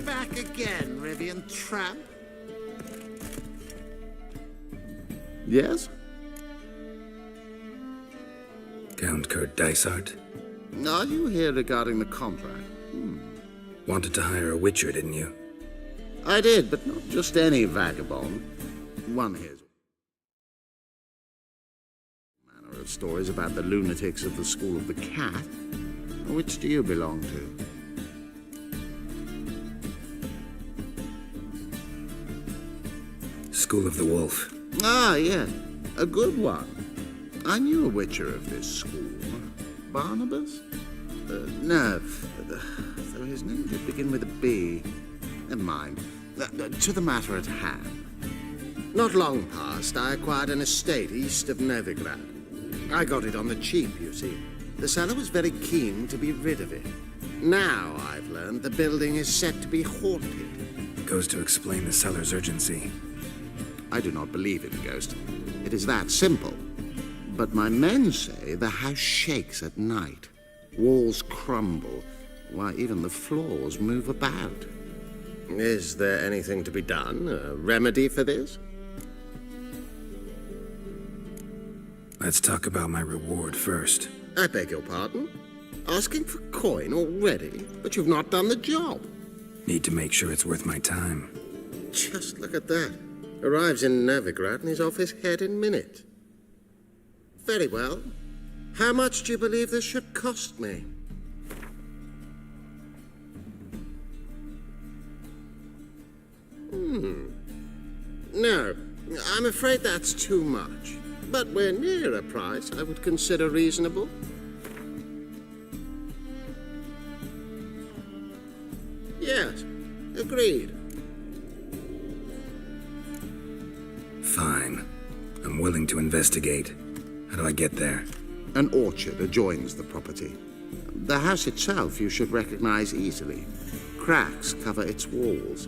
Back again, Rivian tramp. Yes? Count Kurt Dysart? Are you here regarding the contract? Wanted to hire a witcher, didn't you? I did, but not just any vagabond. One hears manner of stories about the lunatics of the School of the Cat. Which do you belong to? School of the Wolf. Ah, yes. A good one. I knew a witcher of this school. Barnabas? No. Though his name did begin with a B. Never mind. To the matter at hand. Not long past, I acquired an estate east of Novigrad. I got it on the cheap, you see. The seller was very keen to be rid of it. Now, I've learned, the building is set to be haunted. Goes to explain the seller's urgency. I do not believe in ghosts. It is that simple. But my men say the house shakes at night. Walls crumble. Why, even the floors move about. Is there anything to be done? A remedy for this? Let's talk about my reward first. I beg your pardon? Asking for coin already? But you've not done the job. Need to make sure it's worth my time. Just look at that. Arrives in Novigrad and he's off his head in minutes. Very well. How much do you believe this should cost me? No, I'm afraid that's too much. But we're near a price I would consider reasonable. Yes, agreed. Fine. I'm willing to investigate. How do I get there? An orchard adjoins the property. The house itself you should recognize easily. Cracks cover its walls.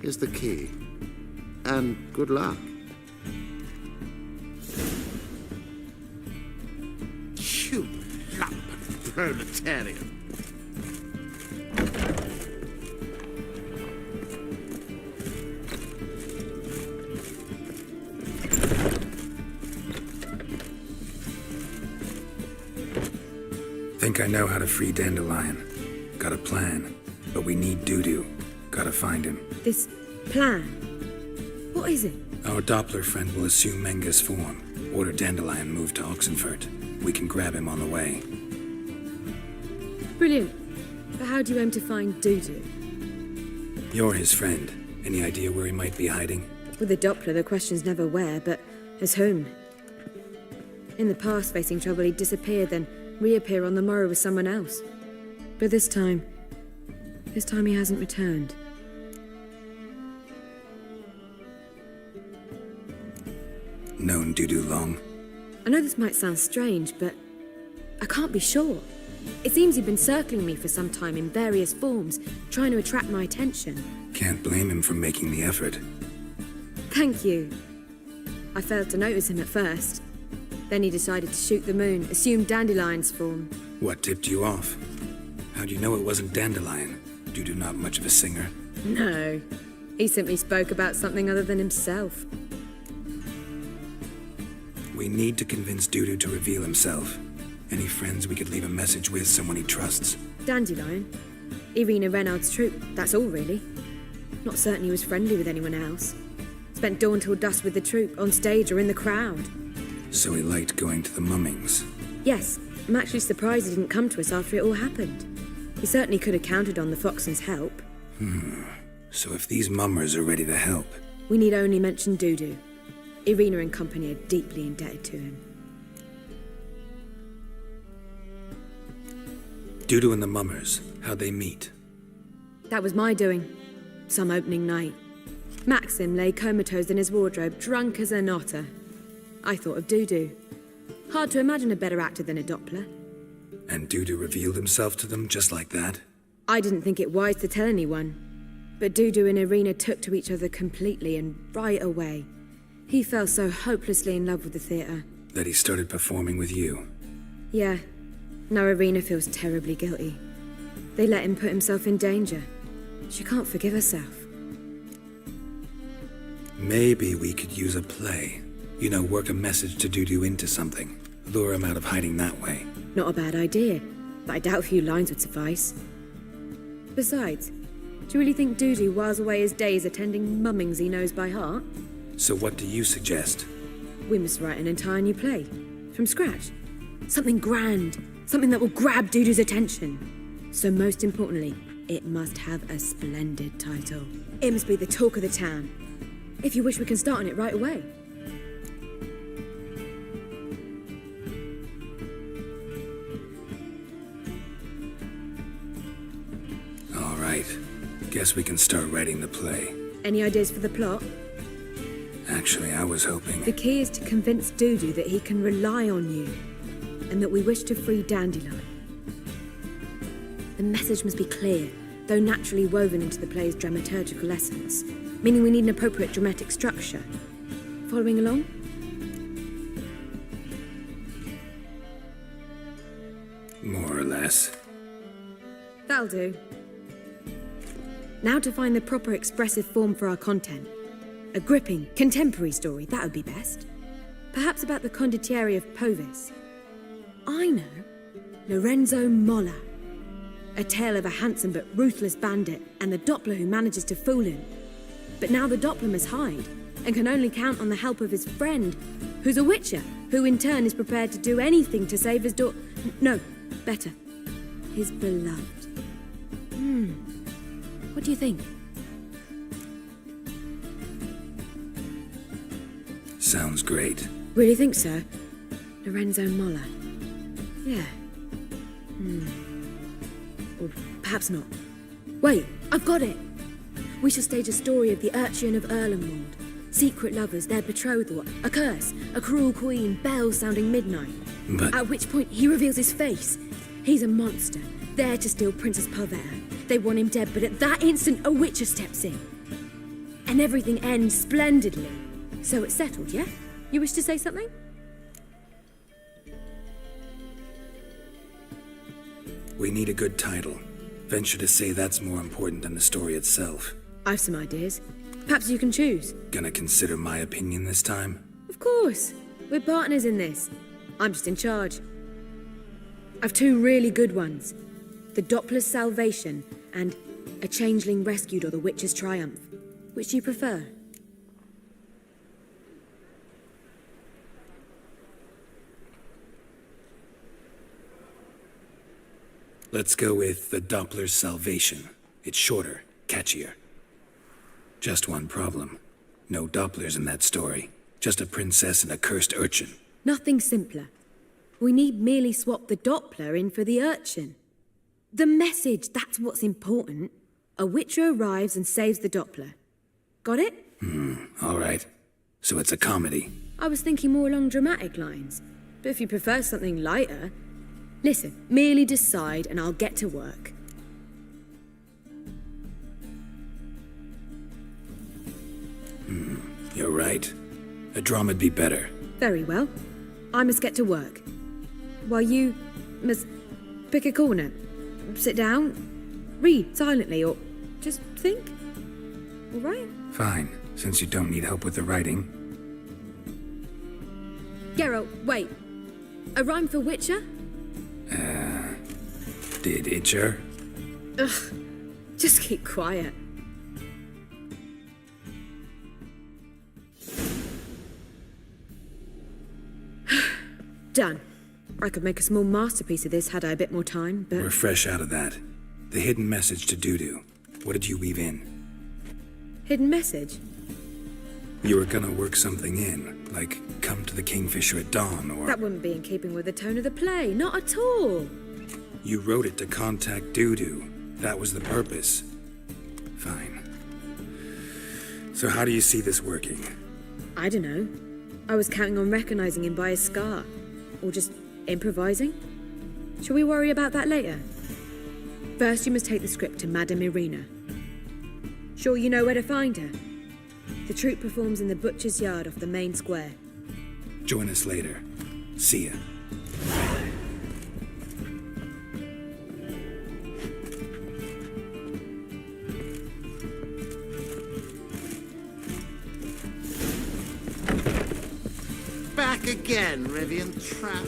Here's the key. And good luck. You lump proletarian. Think I know how to free Dandelion. Got a plan. But we need Dudu. Gotta find him. This plan? What is it? Our Doppler friend will assume Menga's form. Order Dandelion moved to Oxenfurt. We can grab him on the way. Brilliant. But how do you aim to find Dudu? You're his friend. Any idea where he might be hiding? With the Doppler, the question's never where, but as whom. In the past, facing trouble, he'd disappear, then reappear on the morrow with someone else. But this time he hasn't returned. Known Dudu long? I know this might sound strange, but I can't be sure. It seems he'd been circling me for some time in various forms, trying to attract my attention. Can't blame him for making the effort. Thank you. I failed to notice him at first. Then he decided to shoot the moon, assume Dandelion's form. What tipped you off? How'd you know it wasn't Dandelion? Dudu not much of a singer? No. He simply spoke about something other than himself. We need to convince Dudu to reveal himself. Any friends we could leave a message with, someone he trusts? Dandelion. Irina Reynard's troupe, that's all really. Not certain he was friendly with anyone else. Spent dawn till dusk with the troupe, on stage or in the crowd. So he liked going to the mummings. Yes, I'm actually surprised he didn't come to us after it all happened. He certainly could have counted on the Foxton's help. So if these mummers are ready to help, We need only mention Dudu. Irina and company are deeply indebted to him. Dudu and the mummers, how'd they meet? That was my doing. Some opening night. Maxim lay comatose in his wardrobe, drunk as an otter. I thought of Dudu. Hard to imagine a better actor than a Doppler. And Dudu revealed himself to them just like that? I didn't think it wise to tell anyone. But Dudu and Irina took to each other completely and right away. He fell so hopelessly in love with the theatre. That he started performing with you? Yeah. Now Irina feels terribly guilty. They let him put himself in danger. She can't forgive herself. Maybe we could use a play. You know, work a message to Dudu into something. Lure him out of hiding that way. Not a bad idea, but I doubt a few lines would suffice. Besides, do you really think Dudu whiles away his days attending mummings he knows by heart? So what do you suggest? We must write an entire new play. From scratch. Something grand. Something that will grab Dudu's attention. So most importantly, it must have a splendid title. It must be the talk of the town. If you wish, we can start on it right away. All right. Guess we can start writing the play. Any ideas for the plot? Actually, I was hoping... The key is to convince Dudu that he can rely on you, and that we wish to free Dandelion. The message must be clear, though naturally woven into the play's dramaturgical essence, meaning we need an appropriate dramatic structure. Following along? More or less. That'll do. Now to find the proper expressive form for our content. A gripping, contemporary story, that would be best. Perhaps about the condottieri of Povis. I know. Lorenzo Molla. A tale of a handsome but ruthless bandit and the Doppler who manages to fool him. But now the Doppler must hide and can only count on the help of his friend, who's a witcher, who in turn is prepared to do anything to save his daughter. No, better. His beloved. What do you think? Sounds great. Really think so? Lorenzo Molla. Yeah. Or perhaps not. Wait, I've got it! We shall stage a story of the Urchin of Erlenwald. Secret lovers, their betrothal, a curse, a cruel queen, bells sounding midnight. But... At which point he reveals his face. He's a monster, there to steal Princess Parvetta. They want him dead, but at that instant a witcher steps in. And everything ends splendidly. So it's settled, yeah? You wish to say something? We need a good title. Venture to say that's more important than the story itself. I've some ideas. Perhaps you can choose. Gonna consider my opinion this time? Of course. We're partners in this. I'm just in charge. I've two really good ones. The Doppler's Salvation and A Changeling Rescued or the Witcher's Triumph. Which do you prefer? Let's go with The Doppler's Salvation. It's shorter, catchier. Just one problem. No Dopplers in that story. Just a princess and a cursed urchin. Nothing simpler. We need merely swap the Doppler in for the urchin. The message, that's what's important. A witcher arrives and saves the Doppler. Got it? All right. So it's a comedy. I was thinking more along dramatic lines. But if you prefer something lighter... Listen, merely decide and I'll get to work. You're right. A drama'd be better. Very well. I must get to work. While you must pick a corner. Sit down, read silently, or just think. All right? Fine, since you don't need help with the writing. Geralt, wait. A rhyme for Witcher? Did Itcher? Just keep quiet. Done. I could make a small masterpiece of this had I a bit more time, but... We're fresh out of that. The hidden message to Dudu. What did you weave in? Hidden message? You were gonna work something in, like come to the Kingfisher at dawn, or... That wouldn't be in keeping with the tone of the play, not at all. You wrote it to contact Dudu. That was the purpose. Fine. So how do you see this working? I don't know. I was counting on recognizing him by his scar. Or just improvising. Shall we worry about that later? First, you must take the script to Madame Irina. Sure you know where to find her? The troupe performs in the butcher's yard off the main square. Join us later. See ya. Back again, Rivian Trap.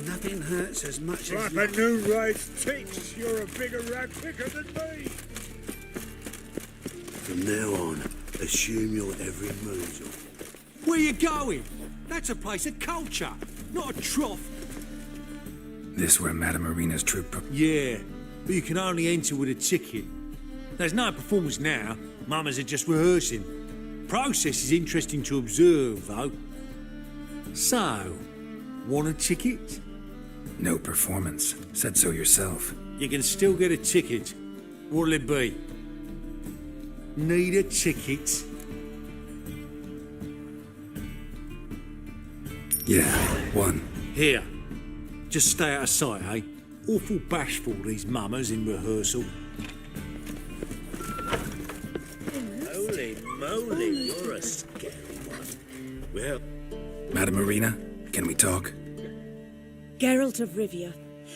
Nothing hurts as much as... Like a new race ticks, you're a bigger rat picker than me. From now on, assume your every move. Where you going? That's a place of culture, not a trough. This where Madame Irina's troupe... Yeah, but you can only enter with a ticket. There's no performance now. Mamas are just rehearsing. Process is interesting to observe, though. So, want a ticket? No performance. Said so yourself. You can still get a ticket. What'll it be? Need a ticket? Yeah, one. Here. Just stay out of sight, eh? Awful bashful, these mamas in rehearsal. Holy moly, you're a scary one. Well... Madame Irina, can we talk? Geralt of Rivia.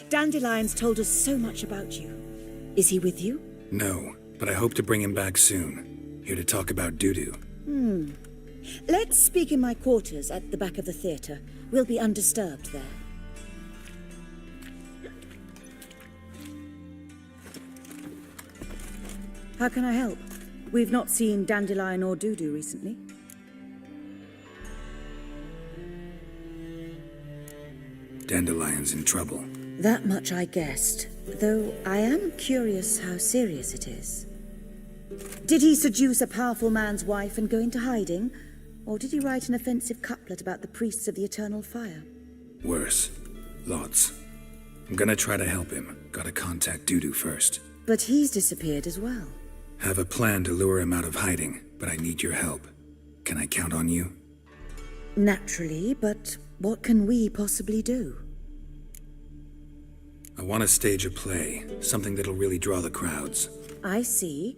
Dandelion's told us so much about you. Is he with you? No, but I hope to bring him back soon. Here to talk about Dudu. Let's speak in my quarters at the back of the theatre. We'll be undisturbed there. How can I help? We've not seen Dandelion or Dudu recently. Dandelion's in trouble. That much I guessed, though I am curious how serious it is. Did he seduce a powerful man's wife and go into hiding? Or did he write an offensive couplet about the priests of the eternal fire? Worse. Lots. I'm gonna try to help him. Gotta contact Dudu first. But he's disappeared as well. Have a plan to lure him out of hiding, but I need your help. Can I count on you? Naturally, but what can we possibly do? I want to stage a play, something that'll really draw the crowds. I see.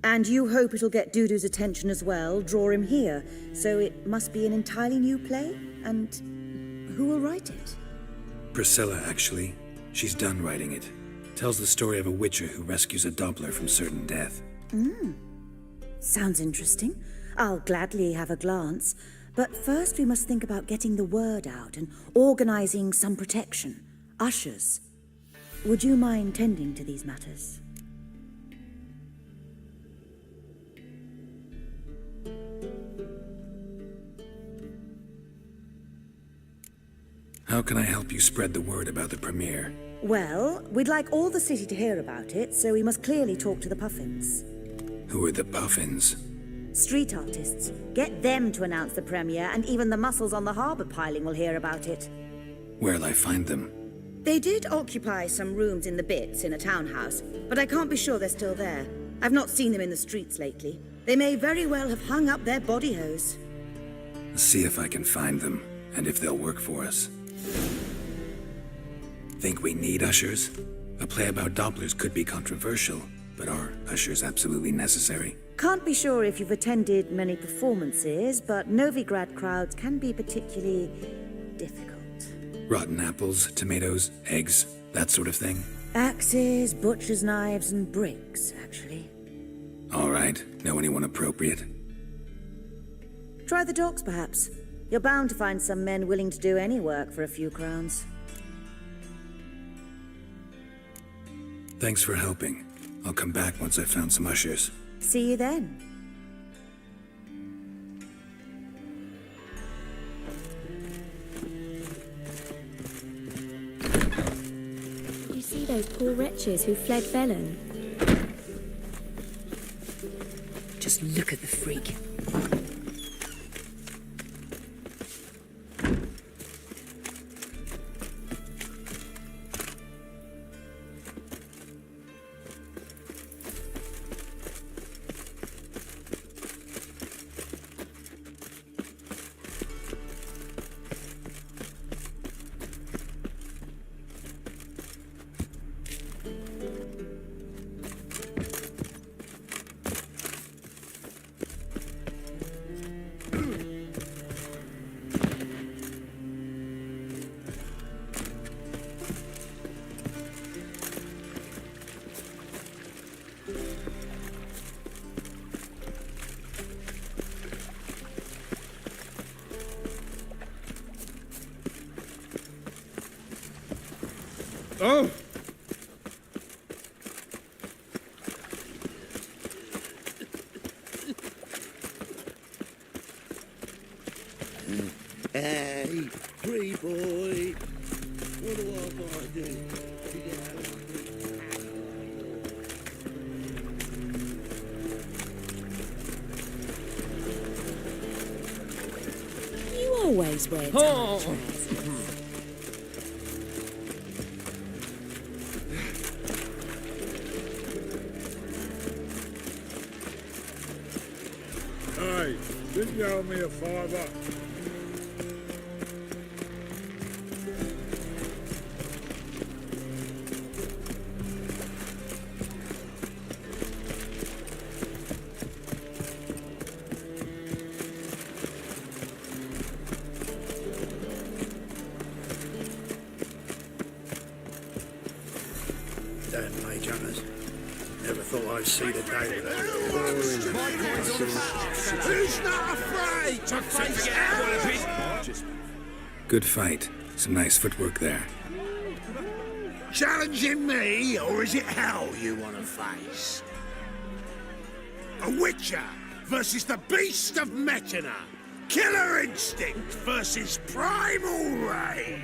And you hope it'll get Dudu's attention as well, draw him here. So it must be an entirely new play? And who will write it? Priscilla, actually. She's done writing it. Tells the story of a witcher who rescues a Doppler from certain death. Sounds interesting. I'll gladly have a glance. But first we must think about getting the word out and organizing some protection. Ushers. Would you mind tending to these matters? How can I help you spread the word about the premiere? Well, we'd like all the city to hear about it, so we must clearly talk to the Puffins. Who are the Puffins? Street artists. Get them to announce the premiere, and even the muscles on the harbour piling will hear about it. Where'll I find them? They did occupy some rooms in the Bits in a townhouse, but I can't be sure they're still there. I've not seen them in the streets lately. They may very well have hung up their body hose. See if I can find them, and if they'll work for us. Think we need ushers? A play about Dopplers could be controversial, but are ushers absolutely necessary? Can't be sure if you've attended many performances, but Novigrad crowds can be particularly difficult. Rotten apples, tomatoes, eggs, that sort of thing? Axes, butcher's knives, and bricks, actually. All right, know anyone appropriate? Try the docks, perhaps. You're bound to find some men willing to do any work for a few crowns. Thanks for helping. I'll come back once I've found some ushers. See you then. Did you see those poor wretches who fled Velen? Just look at the freak. Oh! Hey, free boy. What do I gotta do to get out of here? You always wear tight trousers. Hey, didn't you owe me a fiver? Damn mage hunters. Never thought I'd see the day with that. Who's not afraid to face out? Good fight. Some nice footwork there. Challenging me, or is it hell you want to face? A Witcher versus the Beast of Metina. Killer instinct versus primal rage.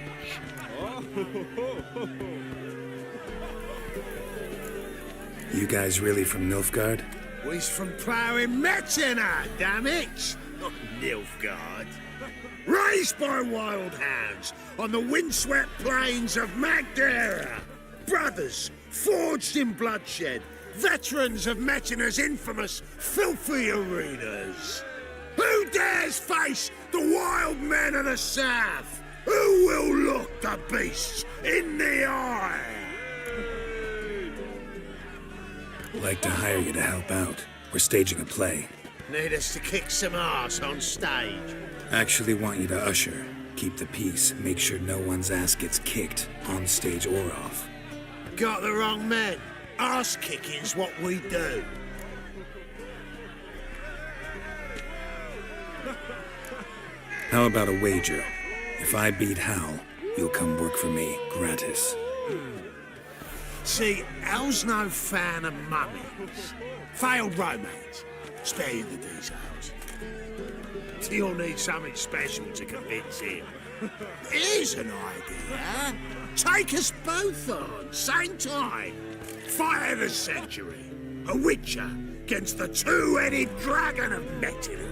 You guys really from Nilfgaard? We's from ploughing Metina, damn it! Not Nilfgaard. Raised by wild hounds on the windswept plains of Magdera. Brothers, forged in bloodshed. Veterans of Metina's infamous filthy arenas. Who dares face the wild men of the south? Who will look the beasts in the eye? Like to hire you to help out. We're staging a play. Need us to kick some ass on stage. Actually want you to usher. Keep the peace. Make sure no one's ass gets kicked, on stage or off. Got the wrong men. Ass kicking's what we do. How about a wager? If I beat Hal, you'll come work for me, gratis. See, Hal's no fan of mummies. Failed romance. Spare you the details. You'll need something special to convince him. Here's an idea. Take us both on, same time. Fight of the century. A Witcher against the two-headed dragon of Metina.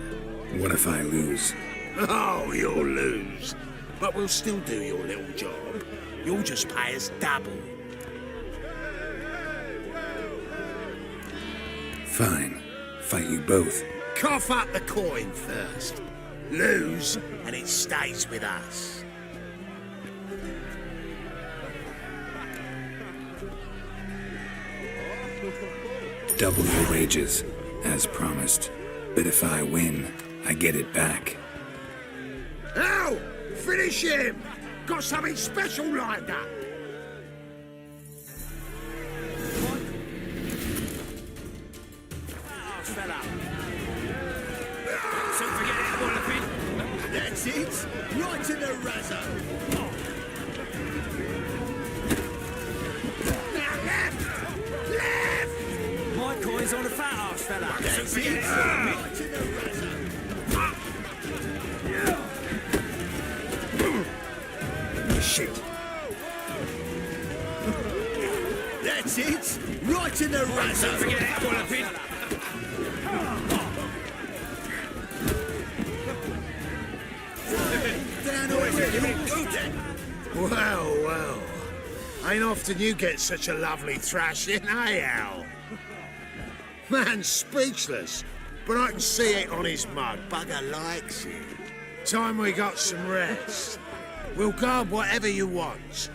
What if I lose? Oh, you'll lose. But we'll still do your little job. You'll just pay us double. Fine. Fight you both. Cough up the coin first. Lose, and it stays with us. Double your wages, as promised. But if I win, I get it back. Ow! Finish him! Got something special lined up! That's it. Right in the razor. Now left! Left! My coin's on the fat ass fella. That's it. Right in the razor. Shit! That's it. Right in the razor. Forget it, Walloping. Well, well. Ain't often you get such a lovely thrashing, eh, Al? Man's speechless, but I can see it on his mug. Bugger likes it. Time we got some rest. We'll guard whatever you want.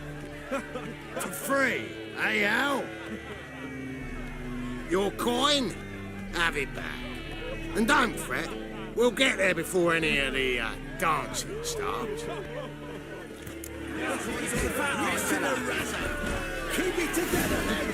For free, eh, Al? Your coin? Have it back. And don't fret, we'll get there before any of the dancing starts. Right in the razor. Keep it together, then.